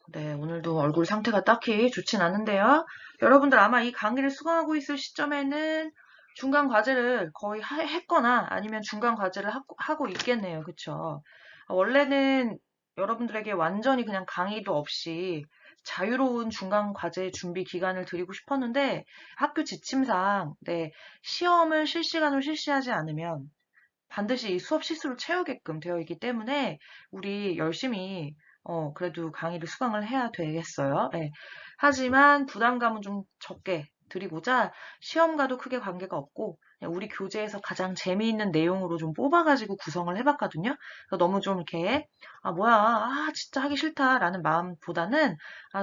네, 오늘도 얼굴 상태가 딱히 좋진 않은데요. 여러분들 아마 이 강의를 수강하고 있을 시점에는 중간 과제를 거의 했거나 아니면 중간 과제를 하고 있겠네요. 그쵸? 원래는 여러분들에게 완전히 그냥 강의도 없이 자유로운 중간 과제 준비 기간을 드리고 싶었는데 학교 지침상 네, 시험을 실시간으로 실시하지 않으면 반드시 이 수업 시수를 채우게끔 되어 있기 때문에 우리 열심히 그래도 강의를 수강을 해야 되겠어요. 예. 하지만 부담감은 좀 적게 드리고자 시험과도 크게 관계가 없고 그냥 우리 교재에서 가장 재미있는 내용으로 좀 뽑아가지고 구성을 해봤거든요. 그래서 너무 좀 이렇게 아 뭐야 진짜 하기 싫다라는 마음보다는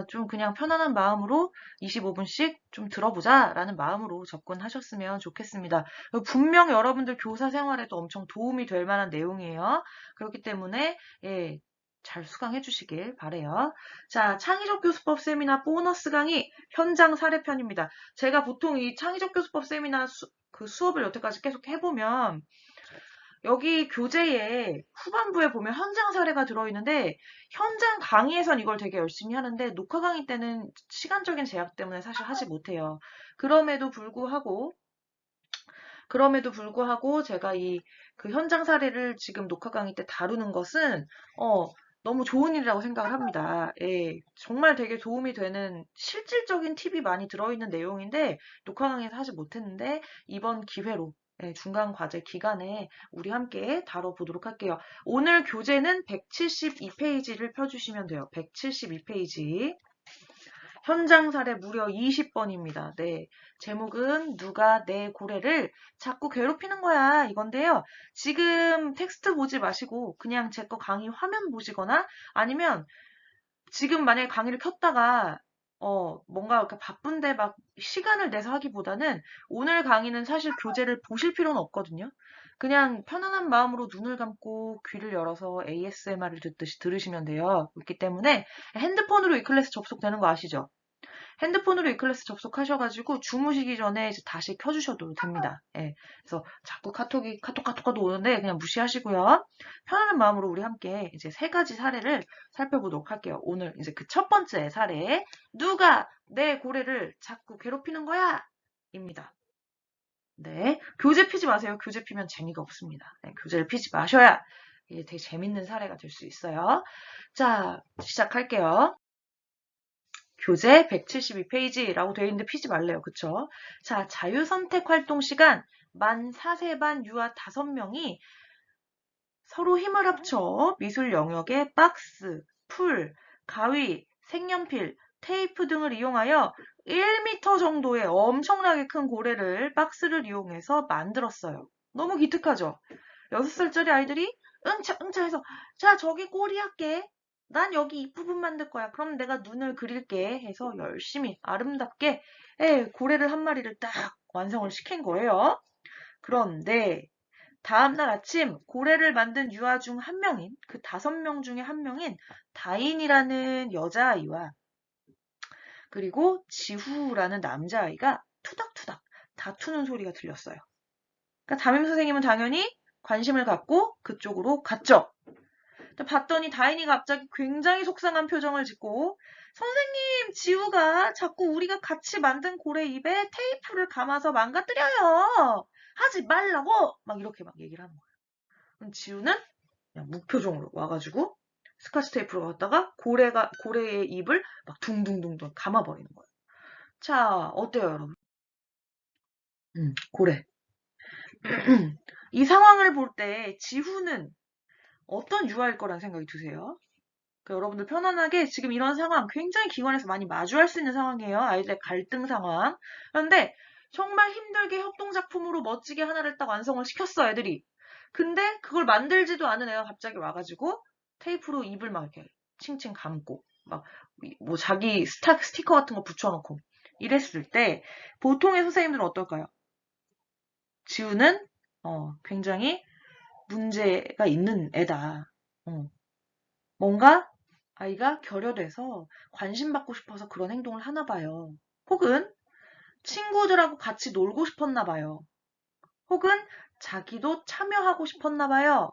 좀 그냥 편안한 마음으로 25분씩 좀 들어보자라는 마음으로 접근하셨으면 좋겠습니다. 분명 여러분들 교사 생활에도 엄청 도움이 될 만한 내용이에요. 그렇기 때문에 예, 잘 수강해 주시길 바래요. 자, 창의적 교수법 세미나 보너스 강의 현장 사례편입니다. 제가 보통 이 창의적 교수법 세미나 그 수업을 여태까지 계속 해보면 여기 교재에 후반부에 보면 현장 사례가 들어있는데 현장 강의에선 이걸 되게 열심히 하는데 녹화 강의 때는 시간적인 제약 때문에 사실 하지 못해요. 그럼에도 불구하고 제가 그 현장 사례를 지금 녹화 강의 때 다루는 것은, 너무 좋은 일이라고 생각을 합니다. 예, 정말 되게 도움이 되는 실질적인 팁이 많이 들어있는 내용인데, 녹화 강의에서 하지 못했는데, 이번 기회로, 예, 중간 과제 기간에 우리 함께 다뤄보도록 할게요. 오늘 교재는 172페이지를 펴주시면 돼요. 172페이지. 현장 사례 무려 20번입니다. 네. 제목은 누가 내 고래를 자꾸 괴롭히는 거야 이건데요. 지금 텍스트 보지 마시고 그냥 제 거 강의 화면 보시거나 아니면 지금 만약에 강의를 켰다가 뭔가 이렇게 바쁜데 막 시간을 내서 하기보다는 오늘 강의는 사실 교재를 보실 필요는 없거든요. 그냥 편안한 마음으로 눈을 감고 귀를 열어서 ASMR을 듣듯이 들으시면 돼요. 그렇기 때문에 핸드폰으로 이 클래스 접속되는 거 아시죠? 핸드폰으로 이 클래스 접속하셔가지고 주무시기 전에 이제 다시 켜주셔도 됩니다. 예. 그래서 자꾸 카톡 오는데 그냥 무시하시고요. 편안한 마음으로 우리 함께 이제 세 가지 사례를 살펴보도록 할게요. 오늘 이제 그 첫 번째 사례. 누가 내 고래를 자꾸 괴롭히는 거야? 입니다. 네. 교재 피지 마세요. 교재 피면 재미가 없습니다. 네, 교재를 피지 마셔야 이게 되게 재밌는 사례가 될 수 있어요. 자, 시작할게요. 교재 172페이지라고 되어 있는데 피지 말래요. 그쵸? 자, 자유선택 활동 시간 만 4세반 유아 5명이 서로 힘을 합쳐 미술 영역의 박스, 풀, 가위, 색연필, 테이프 등을 이용하여 1m 정도의 엄청나게 큰 고래를 박스를 이용해서 만들었어요. 너무 기특하죠? 6살짜리 아이들이 응차 응차 해서 자 저기 꼬리 할게. 난 여기 이 부분 만들 거야. 그럼 내가 눈을 그릴게 해서 열심히 아름답게 고래를 한 마리를 딱 완성을 시킨 거예요. 그런데 다음날 아침 고래를 만든 유아 중 한 명인 그 5명 중에 한 명인 다인이라는 여자아이와 그리고 지후라는 남자아이가 투닥투닥 다투는 소리가 들렸어요. 그러니까 담임 선생님은 당연히 관심을 갖고 그쪽으로 갔죠. 봤더니 다인이가 갑자기 굉장히 속상한 표정을 짓고 선생님, 지우가 자꾸 우리가 같이 만든 고래 입에 테이프를 감아서 망가뜨려요. 하지 말라고! 막 이렇게 막 얘기를 하는 거예요. 그럼 지우는 그냥 무표정으로 와가지고 스카치 테이프로 갖다가 고래의 입을 막 둥둥둥둥 감아버리는 거예요. 자, 어때요, 여러분? 고래. 이 상황을 볼 때 지후는 어떤 유아일 거란 생각이 드세요? 그러니까 여러분들 편안하게 지금 이런 상황 굉장히 기관에서 많이 마주할 수 있는 상황이에요. 아이들의 갈등 상황. 그런데 정말 힘들게 협동작품으로 멋지게 하나를 딱 완성을 시켰어, 애들이. 근데 그걸 만들지도 않은 애가 갑자기 와가지고 테이프로 입을 막 이렇게 칭칭 감고 막 뭐 자기 스티커 같은 거 붙여놓고 이랬을 때 보통의 선생님들은 어떨까요? 지우는 굉장히 문제가 있는 애다. 어, 뭔가 아이가 결여돼서 관심 받고 싶어서 그런 행동을 하나 봐요. 혹은 친구들하고 같이 놀고 싶었나 봐요. 혹은 자기도 참여하고 싶었나 봐요.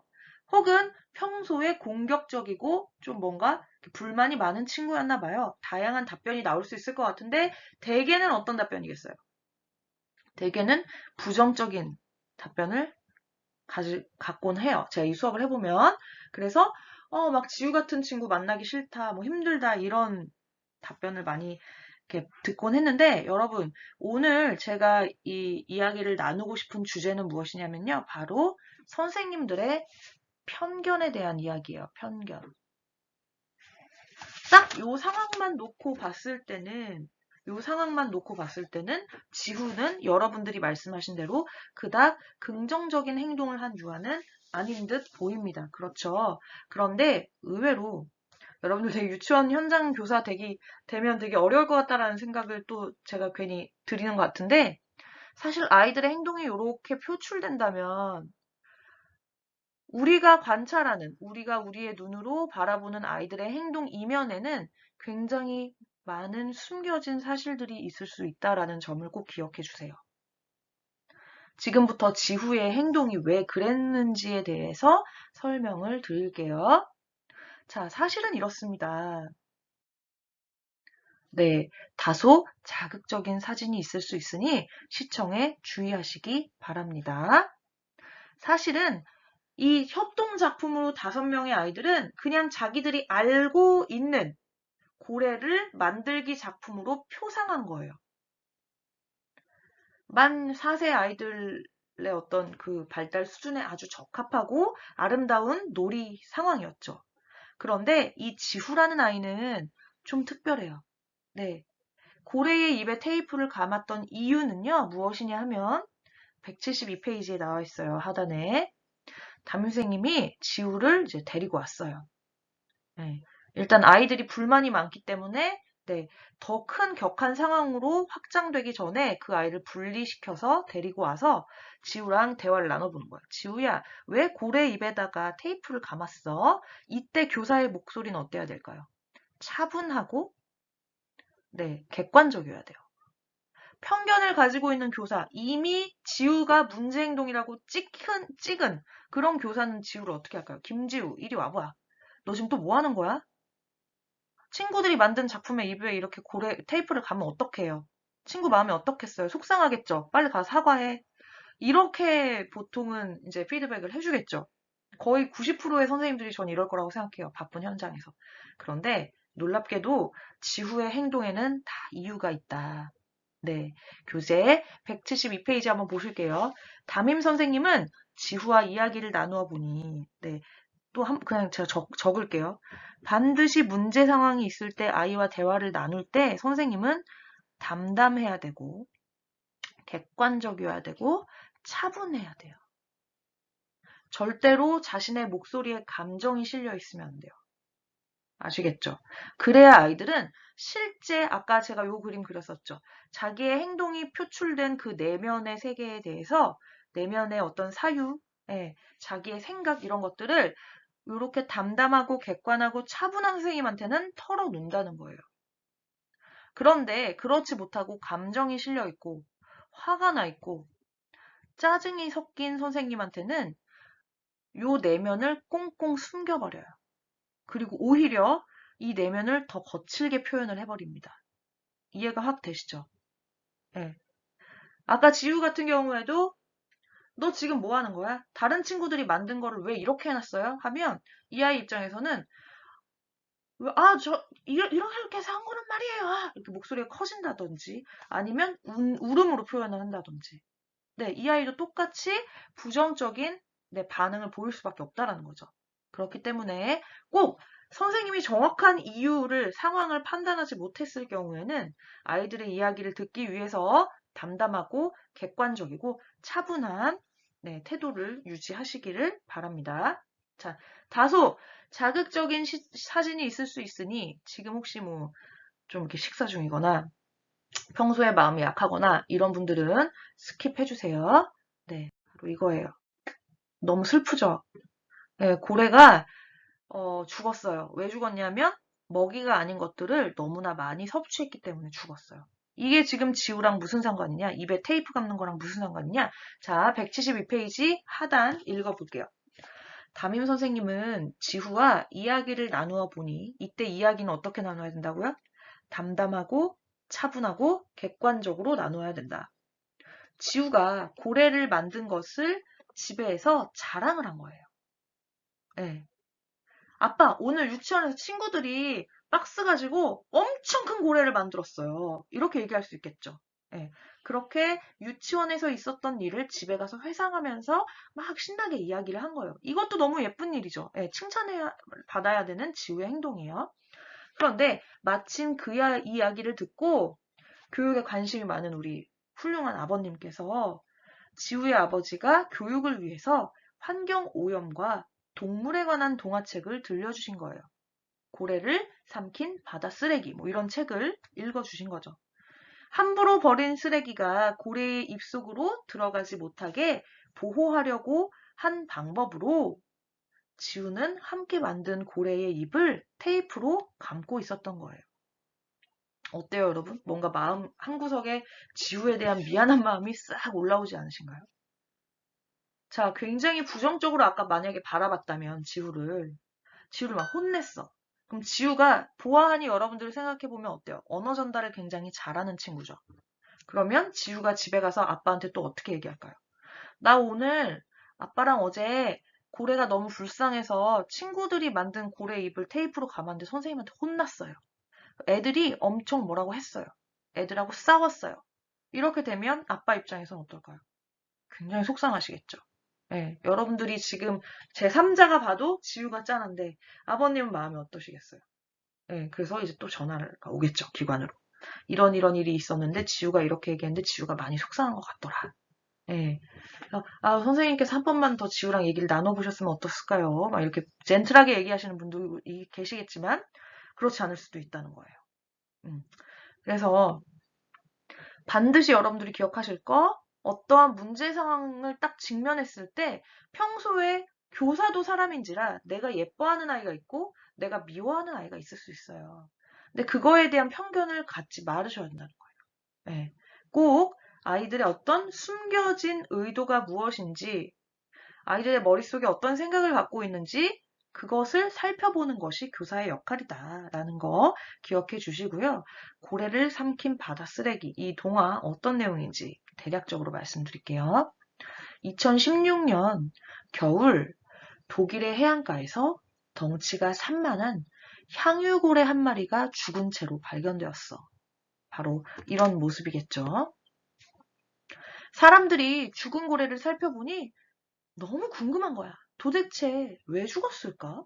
혹은 평소에 공격적이고 좀 뭔가 불만이 많은 친구였나 봐요. 다양한 답변이 나올 수 있을 것 같은데 대개는 어떤 답변이겠어요? 대개는 부정적인 답변을 갖곤 해요. 제가 이 수업을 해보면. 그래서 막 지우 같은 친구 만나기 싫다, 뭐 힘들다 이런 답변을 많이 이렇게 듣곤 했는데 여러분 오늘 제가 이 이야기를 나누고 싶은 주제는 무엇이냐면요. 바로 선생님들의 편견에 대한 이야기예요. 편견. 딱 요 상황만 놓고 봤을 때는 지후는 여러분들이 말씀하신 대로 그닥 긍정적인 행동을 한 유아는 아닌 듯 보입니다. 그렇죠. 그런데 의외로 여러분들 되게 유치원 현장 교사 되면 되게 어려울 것 같다라는 생각을 또 제가 괜히 드리는 것 같은데 사실 아이들의 행동이 이렇게 표출된다면 우리가 우리의 눈으로 바라보는 아이들의 행동 이면에는 굉장히 많은 숨겨진 사실들이 있을 수 있다라는 점을 꼭 기억해 주세요. 지금부터 지후의 행동이 왜 그랬는지에 대해서 설명을 드릴게요. 자, 사실은 이렇습니다. 네, 다소 자극적인 사진이 있을 수 있으니 시청에 주의하시기 바랍니다. 사실은 이 협동 작품으로 5명의 아이들은 그냥 자기들이 알고 있는 고래를 만들기 작품으로 표상한 거예요. 만 4세 아이들의 어떤 그 발달 수준에 아주 적합하고 아름다운 놀이 상황이었죠. 그런데 이 지후라는 아이는 좀 특별해요. 네. 고래의 입에 테이프를 감았던 이유는요, 무엇이냐 하면 172페이지에 나와 있어요. 하단에. 담임선생님이 지우를 이제 데리고 왔어요. 네. 일단 아이들이 불만이 많기 때문에 네, 더 큰 격한 상황으로 확장되기 전에 그 아이를 분리시켜서 데리고 와서 지우랑 대화를 나눠보는 거예요. 지우야, 왜 고래 입에다가 테이프를 감았어? 이때 교사의 목소리는 어때야 될까요? 차분하고 네, 객관적이어야 돼요. 편견을 가지고 있는 교사, 이미 지우가 문제 행동이라고 찍은 그런 교사는 지우를 어떻게 할까요? 김지우, 이리 와봐. 너 지금 또 뭐 하는 거야? 친구들이 만든 작품에 입에 이렇게 테이프를 감으면 어떡해요? 친구 마음이 어떻겠어요? 속상하겠죠? 빨리 가서 사과해. 이렇게 보통은 이제 피드백을 해주겠죠. 거의 90%의 선생님들이 전 이럴 거라고 생각해요. 바쁜 현장에서. 그런데 놀랍게도 지후의 행동에는 다 이유가 있다. 네. 교재 172페이지 한번 보실게요. 담임 선생님은 지후와 이야기를 나누어 보니, 네. 그냥 제가 적을게요. 반드시 문제 상황이 있을 때 아이와 대화를 나눌 때 선생님은 담담해야 되고, 객관적이어야 되고, 차분해야 돼요. 절대로 자신의 목소리에 감정이 실려 있으면 안 돼요. 아시겠죠? 그래야 아이들은 실제 아까 제가 요 그림 그렸었죠. 자기의 행동이 표출된 그 내면의 세계에 대해서 내면의 어떤 사유, 자기의 생각 이런 것들을 이렇게 담담하고 객관하고 차분한 선생님한테는 털어놓는다는 거예요. 그런데 그렇지 못하고 감정이 실려 있고 화가 나 있고 짜증이 섞인 선생님한테는 요 내면을 꽁꽁 숨겨버려요. 그리고 오히려 이 내면을 더 거칠게 표현을 해버립니다. 이해가 확 되시죠? 네. 아까 지우 같은 경우에도 너 지금 뭐 하는 거야? 다른 친구들이 만든 거를 왜 이렇게 해놨어요? 하면 이 아이 입장에서는 이렇게 해서 한 거란 말이에요. 이렇게 목소리가 커진다든지 아니면 울음으로 표현을 한다든지. 네, 이 아이도 똑같이 부정적인 반응을 보일 수밖에 없다라는 거죠. 그렇기 때문에 꼭 선생님이 정확한 이유를, 상황을 판단하지 못했을 경우에는 아이들의 이야기를 듣기 위해서 담담하고 객관적이고 차분한 태도를 유지하시기를 바랍니다. 자, 다소 자극적인 사진이 있을 수 있으니 지금 혹시 뭐 좀 이렇게 식사 중이거나 평소에 마음이 약하거나 이런 분들은 스킵해 주세요. 네, 바로 이거예요. 너무 슬프죠? 네, 고래가 죽었어요. 왜 죽었냐면 먹이가 아닌 것들을 너무나 많이 섭취했기 때문에 죽었어요. 이게 지금 지우랑 무슨 상관이냐? 입에 테이프 감는 거랑 무슨 상관이냐? 자, 172페이지 하단 읽어볼게요. 담임 선생님은 지후와 이야기를 나누어 보니 이때 이야기는 어떻게 나눠야 된다고요? 담담하고 차분하고 객관적으로 나눠야 된다. 지우가 고래를 만든 것을 집에서 자랑을 한 거예요. 네. 아빠, 오늘 유치원에서 친구들이 박스 가지고 엄청 큰 고래를 만들었어요. 이렇게 얘기할 수 있겠죠. 네. 그렇게 유치원에서 있었던 일을 집에 가서 회상하면서 막 신나게 이야기를 한 거예요. 이것도 너무 예쁜 일이죠. 네, 칭찬해야 받아야 되는 지우의 행동이에요. 그런데 마침 그 이야기를 듣고 교육에 관심이 많은 우리 훌륭한 아버님께서 지우의 아버지가 교육을 위해서 환경 오염과 동물에 관한 동화책을 들려주신 거예요. 고래를 삼킨 바다 쓰레기, 뭐 이런 책을 읽어주신 거죠. 함부로 버린 쓰레기가 고래의 입속으로 들어가지 못하게 보호하려고 한 방법으로 지우는 함께 만든 고래의 입을 테이프로 감고 있었던 거예요. 어때요, 여러분? 뭔가 마음 한구석에 지우에 대한 미안한 마음이 싹 올라오지 않으신가요? 자, 굉장히 부정적으로 아까 만약에 바라봤다면 지우를 막 혼냈어. 그럼 지우가 보아하니 여러분들 생각해보면 어때요? 언어 전달을 굉장히 잘하는 친구죠. 그러면 지우가 집에 가서 아빠한테 또 어떻게 얘기할까요? 나 오늘 아빠랑 어제 고래가 너무 불쌍해서 친구들이 만든 고래 입을 테이프로 감았는데 선생님한테 혼났어요. 애들이 엄청 뭐라고 했어요. 애들하고 싸웠어요. 이렇게 되면 아빠 입장에서는 어떨까요? 굉장히 속상하시겠죠. 네, 여러분들이 지금 제3자가 봐도 지우가 짠한데 아버님은 마음이 어떠시겠어요? 네, 그래서 이제 또 전화가 오겠죠, 기관으로. 이런 일이 있었는데 지우가 이렇게 얘기했는데 지우가 많이 속상한 것 같더라. 네. 선생님께서 한 번만 더 지우랑 얘기를 나눠보셨으면 어떻을까요? 막 이렇게 젠틀하게 얘기하시는 분들이 계시겠지만 그렇지 않을 수도 있다는 거예요. 그래서 반드시 여러분들이 기억하실 거, 어떠한 문제 상황을 딱 직면했을 때 평소에 교사도 사람인지라 내가 예뻐하는 아이가 있고 내가 미워하는 아이가 있을 수 있어요. 근데 그거에 대한 편견을 갖지 말으셔야 된다는 거예요. 네. 꼭 아이들의 어떤 숨겨진 의도가 무엇인지, 아이들의 머릿속에 어떤 생각을 갖고 있는지 그것을 살펴보는 것이 교사의 역할이다라는 거 기억해 주시고요. 고래를 삼킨 바다 쓰레기, 이 동화 어떤 내용인지 대략적으로 말씀드릴게요. 2016년 겨울 독일의 해안가에서 덩치가 산만한 향유고래 한 마리가 죽은 채로 발견되었어. 바로 이런 모습이겠죠. 사람들이 죽은 고래를 살펴보니 너무 궁금한 거야. 도대체 왜 죽었을까?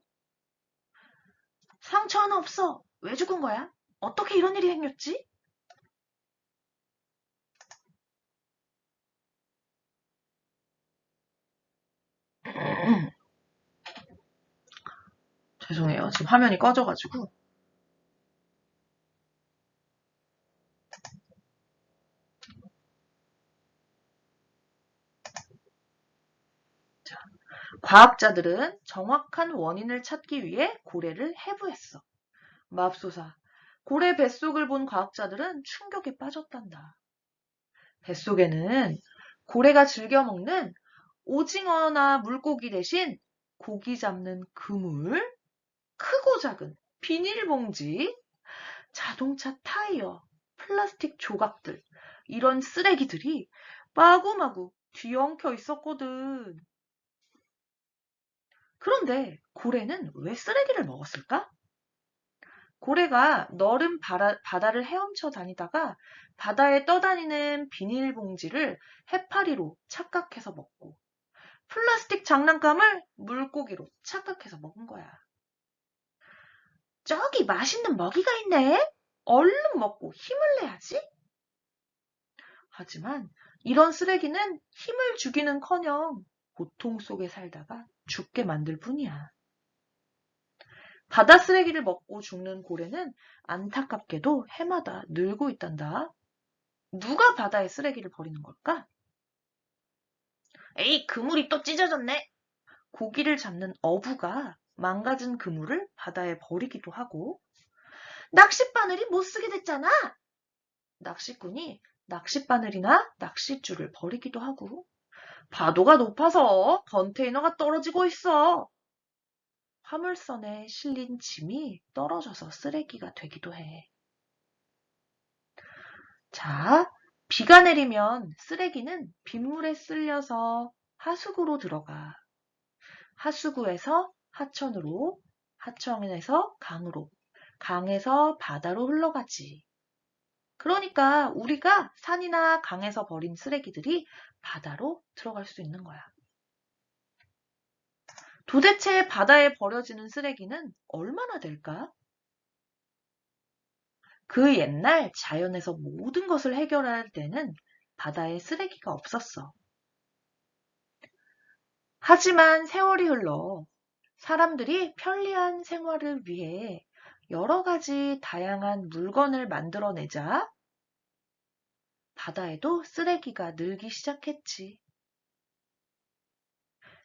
상처 하나 없어. 왜 죽은 거야? 어떻게 이런 일이 생겼지? 죄송해요. 지금 화면이 꺼져가지고. 자, 과학자들은 정확한 원인을 찾기 위해 고래를 해부했어. 맙소사. 고래 뱃속을 본 과학자들은 충격에 빠졌단다. 뱃속에는 고래가 즐겨 먹는 오징어나 물고기 대신 고기 잡는 그물, 크고 작은 비닐봉지, 자동차 타이어, 플라스틱 조각들, 이런 쓰레기들이 마구마구 뒤엉켜 있었거든. 그런데 고래는 왜 쓰레기를 먹었을까? 고래가 너른 바다를 헤엄쳐 다니다가 바다에 떠다니는 비닐봉지를 해파리로 착각해서 먹고 플라스틱 장난감을 물고기로 착각해서 먹은 거야. 저기 맛있는 먹이가 있네. 얼른 먹고 힘을 내야지. 하지만 이런 쓰레기는 힘을 주기는커녕 고통 속에 살다가 죽게 만들 뿐이야. 바다 쓰레기를 먹고 죽는 고래는 안타깝게도 해마다 늘고 있단다. 누가 바다에 쓰레기를 버리는 걸까? 에이, 그물이 또 찢어졌네. 고기를 잡는 어부가 망가진 그물을 바다에 버리기도 하고, 낚싯바늘이 못 쓰게 됐잖아. 낚시꾼이 낚싯바늘이나 낚싯줄을 버리기도 하고, 파도가 높아서 컨테이너가 떨어지고 있어. 화물선에 실린 짐이 떨어져서 쓰레기가 되기도 해. 자, 비가 내리면 쓰레기는 빗물에 쓸려서 하수구로 들어가. 하수구에서 하천으로, 하천에서 강으로, 강에서 바다로 흘러가지. 그러니까 우리가 산이나 강에서 버린 쓰레기들이 바다로 들어갈 수 있는 거야. 도대체 바다에 버려지는 쓰레기는 얼마나 될까? 그 옛날 자연에서 모든 것을 해결할 때는 바다에 쓰레기가 없었어. 하지만 세월이 흘러 사람들이 편리한 생활을 위해 여러 가지 다양한 물건을 만들어내자 바다에도 쓰레기가 늘기 시작했지.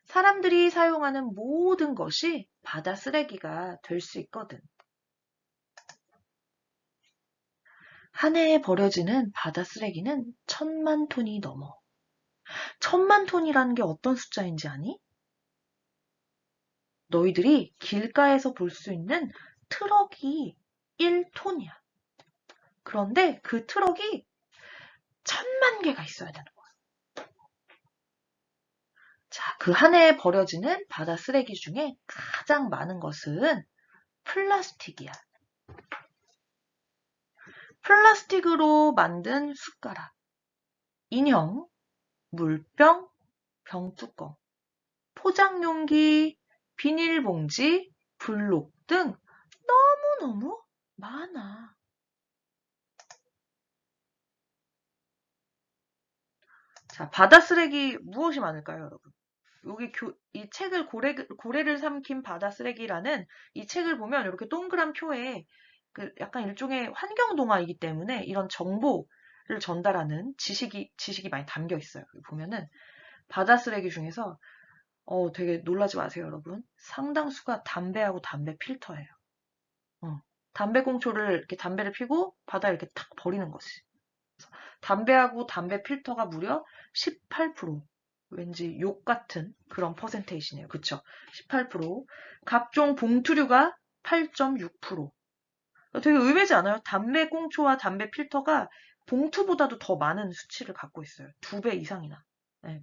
사람들이 사용하는 모든 것이 바다 쓰레기가 될 수 있거든. 한 해에 버려지는 바다 쓰레기는 1,000만 톤이 넘어. 1,000만 톤이라는 게 어떤 숫자인지 아니? 너희들이 길가에서 볼 수 있는 트럭이 1톤이야. 그런데 그 트럭이 1,000만 개가 있어야 되는 거야. 자, 그 한 해에 버려지는 바다 쓰레기 중에 가장 많은 것은 플라스틱이야. 플라스틱으로 만든 숟가락, 인형, 물병, 병뚜껑, 포장용기, 비닐봉지, 블록 등 너무너무 많아. 자, 바다 쓰레기 무엇이 많을까요, 여러분? 여기 이 책을 고래를 삼킨 바다 쓰레기라는 이 책을 보면 이렇게 동그란 표에 그 약간 일종의 환경 동화이기 때문에 이런 정보를 전달하는 지식이 많이 담겨 있어요. 보면은 바다 쓰레기 중에서 되게 놀라지 마세요, 여러분. 상당수가 담배하고 담배 필터예요. 담배 꽁초를 이렇게 담배를 피고 바다에 이렇게 탁 버리는 거지. 담배하고 담배 필터가 무려 18%. 왠지 욕 같은 그런 퍼센테이지네요. 그쵸? 18%. 각종 봉투류가 8.6%. 되게 의외지 않아요? 담배 꽁초와 담배 필터가 봉투보다도 더 많은 수치를 갖고 있어요. 2배 이상이나. 네.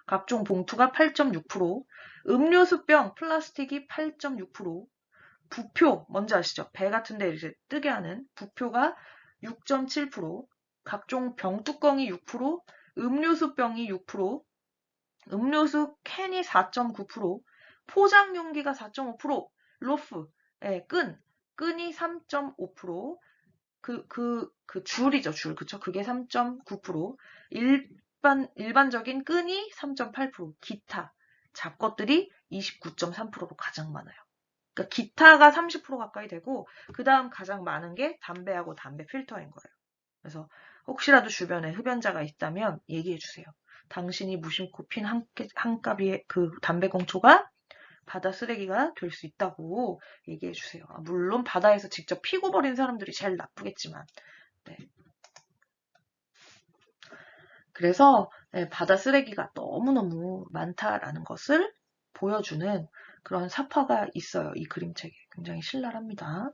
각종 봉투가 8.6%, 음료수병, 플라스틱이 8.6%, 부표, 뭔지 아시죠? 배 같은 데 이제 뜨게 하는 부표가 6.7%, 각종 병뚜껑이 6%, 음료수병이 6%, 음료수 캔이 4.9%, 포장용기가 4.5%, 로프, 끈이 3.5%, 그 줄이죠, 줄. 그쵸? 그게 3.9%, 일반적인 끈이 3.8%, 기타, 잡것들이 29.3%로 가장 많아요. 그러니까 기타가 30% 가까이 되고, 그 다음 가장 많은 게 담배하고 담배 필터인 거예요. 그래서 혹시라도 주변에 흡연자가 있다면 얘기해 주세요. 당신이 무심코 핀 한 가비의 그 담배꽁초가 바다 쓰레기가 될 수 있다고 얘기해 주세요. 물론 바다에서 직접 피고 버린 사람들이 제일 나쁘겠지만. 네. 그래서 바다 쓰레기가 너무너무 많다라는 것을 보여주는 그런 사파가 있어요. 이 그림책에. 굉장히 신랄합니다.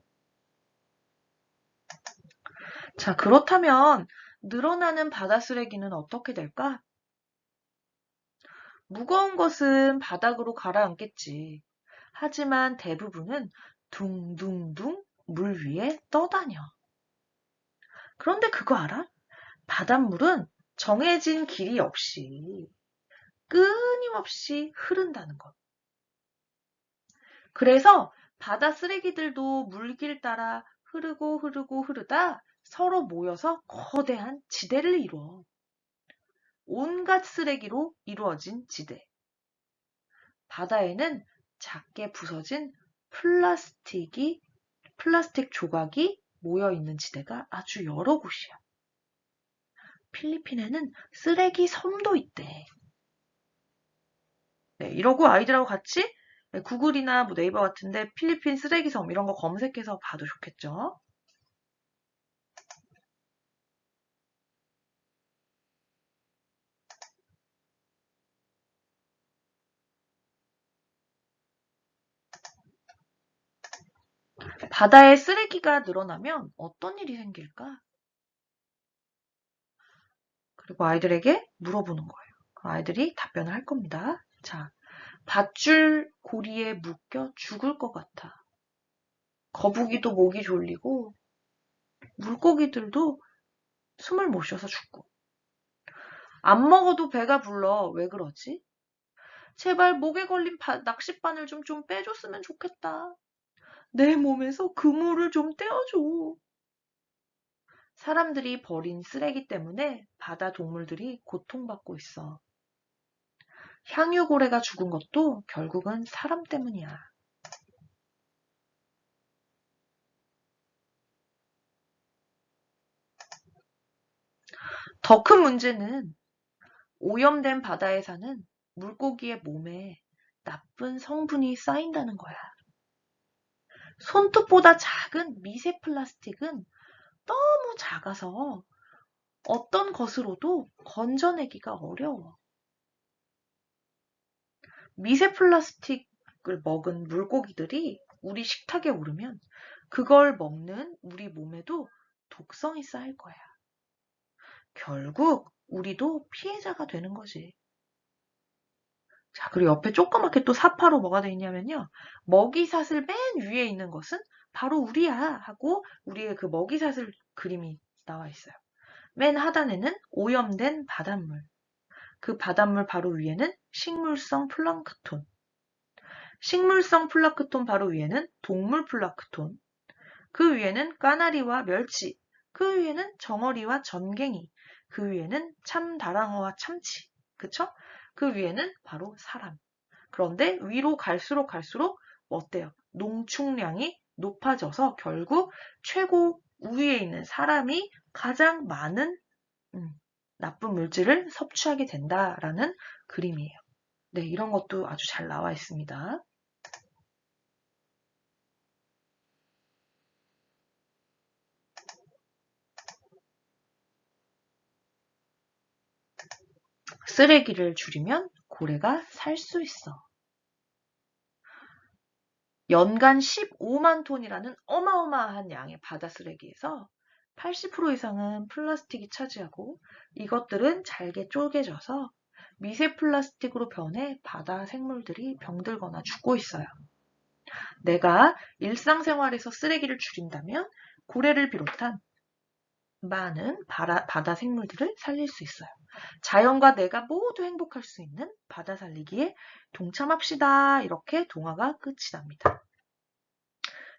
자, 그렇다면 늘어나는 바다 쓰레기는 어떻게 될까? 무거운 것은 바닥으로 가라앉겠지. 하지만 대부분은 둥둥둥 물 위에 떠다녀. 그런데 그거 알아? 바닷물은 정해진 길이 없이 끊임없이 흐른다는 것. 그래서 바다 쓰레기들도 물길 따라 흐르고 흐르고 흐르다 서로 모여서 거대한 지대를 이루어. 온갖 쓰레기로 이루어진 지대. 바다에는 작게 부서진 플라스틱 조각이 모여 있는 지대가 아주 여러 곳이야. 필리핀에는 쓰레기 섬도 있대. 네, 이러고 아이들하고 같이 구글이나 뭐 네이버 같은데 필리핀 쓰레기 섬 이런 거 검색해서 봐도 좋겠죠. 바다에 쓰레기가 늘어나면 어떤 일이 생길까? 그리고 아이들에게 물어보는 거예요. 아이들이 답변을 할 겁니다. 자, 밧줄 고리에 묶여 죽을 것 같아. 거북이도 목이 졸리고 물고기들도 숨을 못 쉬어서 죽고. 안 먹어도 배가 불러. 왜 그러지? 제발 목에 걸린 낚싯바늘 좀 빼줬으면 좋겠다. 내 몸에서 그물을 좀 떼어줘. 사람들이 버린 쓰레기 때문에 바다 동물들이 고통받고 있어. 향유고래가 죽은 것도 결국은 사람 때문이야. 더 큰 문제는 오염된 바다에 사는 물고기의 몸에 나쁜 성분이 쌓인다는 거야. 손톱보다 작은 미세 플라스틱은 너무 작아서 어떤 것으로도 건져내기가 어려워. 미세 플라스틱을 먹은 물고기들이 우리 식탁에 오르면 그걸 먹는 우리 몸에도 독성이 쌓일 거야. 결국 우리도 피해자가 되는 거지. 자, 그리고 옆에 조그맣게 또 사파로 뭐가 돼 있냐면요. 먹이사슬 맨 위에 있는 것은 바로 우리야 하고 우리의 그 먹이사슬 그림이 나와 있어요. 맨 하단에는 오염된 바닷물. 그 바닷물 바로 위에는 식물성 플랑크톤. 식물성 플랑크톤 바로 위에는 동물 플랑크톤. 그 위에는 까나리와 멸치. 그 위에는 정어리와 전갱이. 그 위에는 참다랑어와 참치. 그쵸? 그 위에는 바로 사람. 그런데 위로 갈수록 어때요? 농축량이 높아져서 결국 최고 우위에 있는 사람이 가장 많은 나쁜 물질을 섭취하게 된다라는 그림이에요. 네, 이런 것도 아주 잘 나와 있습니다. 쓰레기를 줄이면 고래가 살 수 있어. 연간 15만 톤이라는 어마어마한 양의 바다 쓰레기에서 80% 이상은 플라스틱이 차지하고 이것들은 잘게 쪼개져서 미세 플라스틱으로 변해 바다 생물들이 병들거나 죽고 있어요. 내가 일상생활에서 쓰레기를 줄인다면 고래를 비롯한 많은 바다 생물들을 살릴 수 있어요. 자연과 내가 모두 행복할 수 있는 바다 살리기에 동참합시다. 이렇게 동화가 끝이 납니다.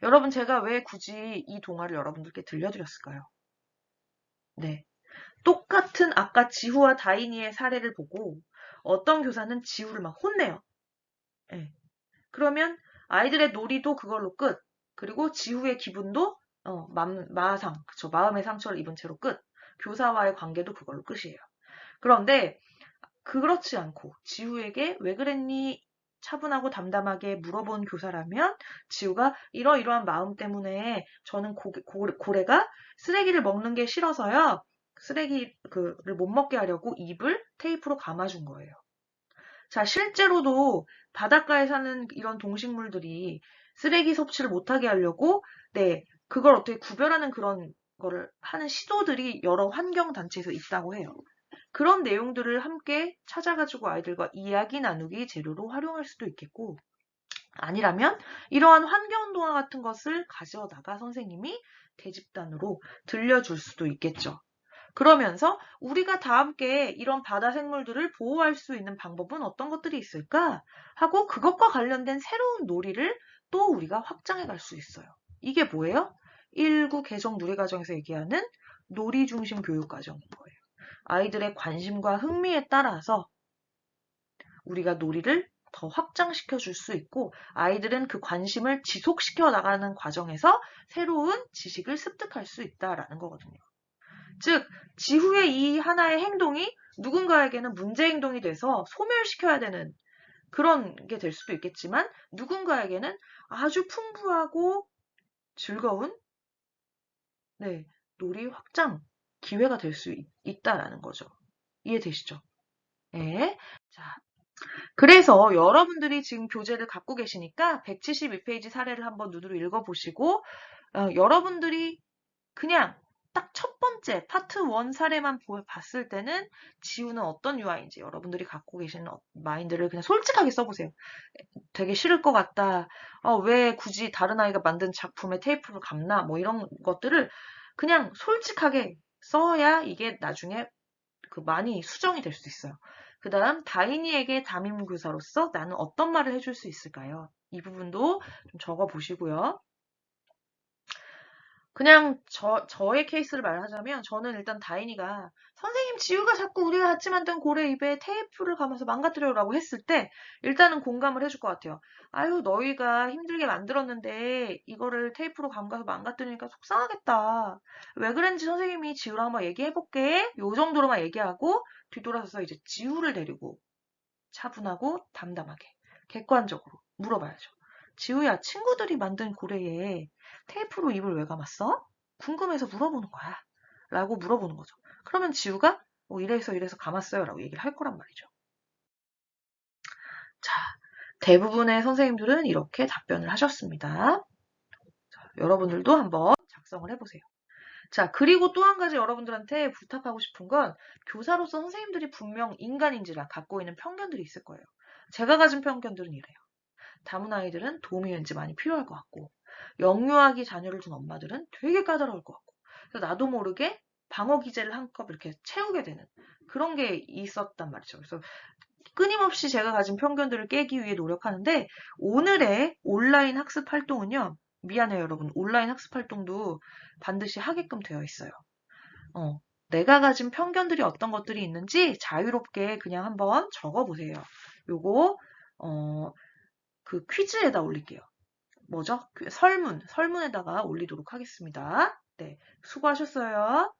여러분, 제가 왜 굳이 이 동화를 여러분들께 들려드렸을까요? 네. 똑같은 아까 지후와 다인이의 사례를 보고 어떤 교사는 지후를 막 혼내요. 네. 그러면 아이들의 놀이도 그걸로 끝. 그리고 지후의 기분도 마상, 그쵸, 마음의 상처를 입은 채로 끝. 교사와의 관계도 그걸로 끝이에요. 그런데 그렇지 않고 지우에게 왜 그랬니? 차분하고 담담하게 물어본 교사라면 지우가 이러이러한 마음 때문에 저는 고래가 쓰레기를 먹는 게 싫어서요. 쓰레기를 못 먹게 하려고 입을 테이프로 감아준 거예요. 자, 실제로도 바닷가에 사는 이런 동식물들이 쓰레기 섭취를 못하게 하려고 네, 그걸 어떻게 구별하는 그런 거를 하는 시도들이 여러 환경단체에서 있다고 해요. 그런 내용들을 함께 찾아가지고 아이들과 이야기 나누기 재료로 활용할 수도 있겠고, 아니라면 이러한 환경동화 같은 것을 가져다가 선생님이 대집단으로 들려줄 수도 있겠죠. 그러면서 우리가 다 함께 이런 바다 생물들을 보호할 수 있는 방법은 어떤 것들이 있을까? 하고 그것과 관련된 새로운 놀이를 또 우리가 확장해 갈 수 있어요. 이게 뭐예요? 1구 개정 누리과정에서 얘기하는 놀이 중심 교육 과정인 거예요. 아이들의 관심과 흥미에 따라서 우리가 놀이를 더 확장시켜 줄 수 있고 아이들은 그 관심을 지속시켜 나가는 과정에서 새로운 지식을 습득할 수 있다라는 거거든요. 즉, 지후의 이 하나의 행동이 누군가에게는 문제 행동이 돼서 소멸시켜야 되는 그런 게 될 수도 있겠지만 누군가에게는 아주 풍부하고 즐거운 놀이 확장 기회가 될 수 있다라는 거죠. 이해되시죠? 네. 자, 그래서 여러분들이 지금 교재를 갖고 계시니까 172페이지 사례를 한번 눈으로 읽어보시고 여러분들이 그냥 딱 첫 번째 파트 1 사례만 봤을 때는 지우는 어떤 유아인지 여러분들이 갖고 계시는 마인드를 그냥 솔직하게 써보세요. 되게 싫을 것 같다. 왜 굳이 다른 아이가 만든 작품에 테이프를 감나? 뭐 이런 것들을 그냥 솔직하게 써야 이게 나중에 많이 수정이 될 수 있어요. 그 다음 다인이에게 담임교사로서 나는 어떤 말을 해줄 수 있을까요? 이 부분도 좀 적어 보시고요. 그냥 저의 케이스를 말하자면 저는 일단 다인이가 선생님 지우가 자꾸 우리가 같이 만든 고래 입에 테이프를 감아서 망가뜨려라고 했을 때 일단은 공감을 해줄 것 같아요. 아유 너희가 힘들게 만들었는데 이거를 테이프로 감가서 망가뜨리니까 속상하겠다. 왜 그랬는지 선생님이 지우랑 한번 얘기해볼게. 요 정도로만 얘기하고 뒤돌아서서 이제 지우를 데리고 차분하고 담담하게 객관적으로 물어봐야죠. 지우야, 친구들이 만든 고래에 테이프로 입을 왜 감았어? 궁금해서 물어보는 거야. 라고 물어보는 거죠. 그러면 지우가 이래서 이래서 감았어요. 라고 얘기를 할 거란 말이죠. 자, 대부분의 선생님들은 이렇게 답변을 하셨습니다. 자, 여러분들도 한번 작성을 해보세요. 자, 그리고 또 한 가지 여러분들한테 부탁하고 싶은 건 교사로서 선생님들이 분명 인간인지라 갖고 있는 편견들이 있을 거예요. 제가 가진 편견들은 이래요. 다문 아이들은 도움이 왠지 많이 필요할 것 같고 영유아기 자녀를 둔 엄마들은 되게 까다로울 것 같고 그래서 나도 모르게 방어 기제를 한껏 이렇게 채우게 되는 그런 게 있었단 말이죠. 그래서 끊임없이 제가 가진 편견들을 깨기 위해 노력하는데 오늘의 온라인 학습 활동은요. 미안해요, 여러분. 온라인 학습 활동도 반드시 하게끔 되어 있어요. 내가 가진 편견들이 어떤 것들이 있는지 자유롭게 그냥 한번 적어보세요. 요거 그 퀴즈에다 올릴게요. 뭐죠? 설문에다가 올리도록 하겠습니다. 네, 수고하셨어요.